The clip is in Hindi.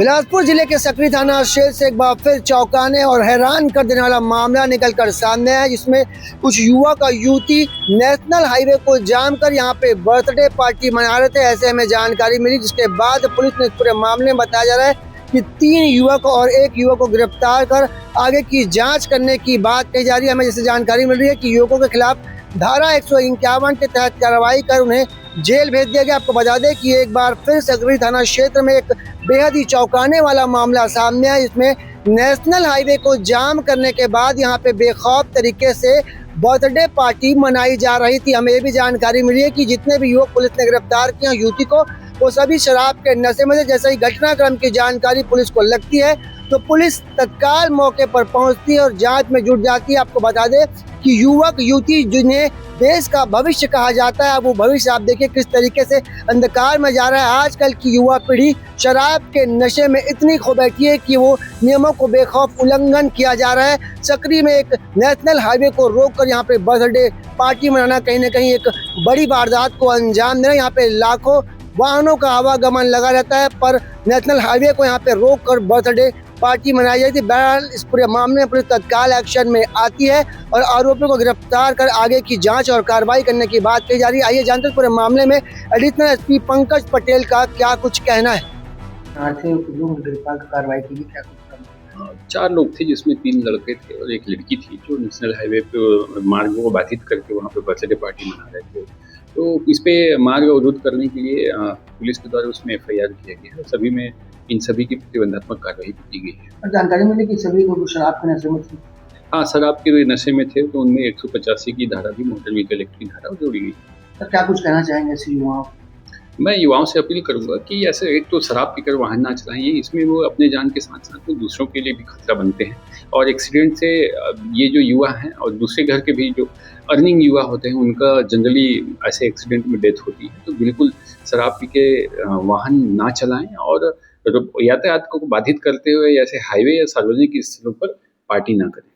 बिलासपुर जिले के सकरी थाना क्षेत्र से एक बार फिर चौंकाने और हैरान कर देने वाला मामला निकलकर सामने आया, जिसमें कुछ युवक और युवती नेशनल हाईवे को जाम कर यहां पे बर्थडे पार्टी मना रहे थे। ऐसे हमें जानकारी मिली, जिसके बाद पुलिस ने इस पूरे मामले में बताया जा रहा है कि 3 युवक और 1 युवक को गिरफ्तार कर आगे की जाँच करने की बात कही जा रही है। हमें जैसे जानकारी मिल रही है कि युवकों के खिलाफ धारा 151 के तहत कार्रवाई कर उन्हें जेल भेज दिया गया। आपको बता दें कि एक बार फिर सकरी थाना क्षेत्र में एक बेहद ही चौंकाने वाला मामला सामने आया, इसमें नेशनल हाईवे को जाम करने के बाद यहां पे बेखौफ तरीके से बर्थडे पार्टी मनाई जा रही थी। हमें ये भी जानकारी मिली है कि जितने भी युवक पुलिस ने गिरफ्तार किए युवती को, वो सभी शराब के नशे में थे। जैसे ही घटनाक्रम की जानकारी पुलिस को लगती है तो पुलिस तत्काल मौके पर पहुंचती है और जांच में जुट जाती है। आपको बता दें कि युवक युवती जिन्हें देश का भविष्य कहा जाता है, वो भविष्य आप देखिए किस तरीके से अंधकार में जा रहा है। आजकल की युवा पीढ़ी शराब के नशे में इतनी खो बैठी है कि वो नियमों को बेखौफ उल्लंघन किया जा रहा है। सकरी में एक नेशनल हाईवे को रोककर यहाँ पे बर्थडे पार्टी मनाना कहीं ना कहीं एक बड़ी वारदात को अंजाम देना। यहाँ पे लाखों वाहनों का आवागमन लगा रहता है, पर नेशनल हाईवे को यहाँ पे रोक कर बर्थडे पार्टी मनाई जाती है। बहरहाल इस पूरे मामले में पुलिस तत्काल एक्शन में आती है और आरोपियों को गिरफ्तार कर आगे की जांच और कार्रवाई करने की बात कही जा रही है। आइए जानते हैं पूरे मामले में एडिशनल एसपी पंकज पटेल का क्या कुछ कहना है। कार्रवाई की क्या कुछ 4 लोग थे, जिसमें 3 लड़के थे और 1 लड़की थी, जो नेशनल हाईवे पे मार्गों को बाधित करके वहाँ पे बर्थडे पार्टी मना रहे थे। तो इस पे मार्ग अवरुद्ध करने के लिए पुलिस के द्वारा उसमें FIR किया गया है। सभी में इन सभी की प्रतिबंधात्मक कार्रवाई की गई है। जानकारी मिली कि सभी लोग शराब के नशे में थे। हाँ, शराब के नशे में थे, तो उनमें 185 की धारा भी मोटर व्हीकल एक्ट की धारा जोड़ी गई। तो क्या कुछ कहना चाहेंगे ऐसे युवाओं? मैं युवाओं से अपील करूंगा कि ऐसे एक तो शराब पीकर वाहन ना चलाएं, इसमें वो अपने जान के साथ साथ में दूसरों के लिए भी खतरा बनते हैं। और एक्सीडेंट से ये जो युवा हैं और दूसरे घर के भी जो अर्निंग युवा होते हैं, उनका जनरली ऐसे एक्सीडेंट में डेथ होती है। तो बिल्कुल शराब पी के वाहन ना चलाएं और यातायात को बाधित करते हुए ऐसे हाईवे या सार्वजनिक स्थलों पर पार्टी ना करें।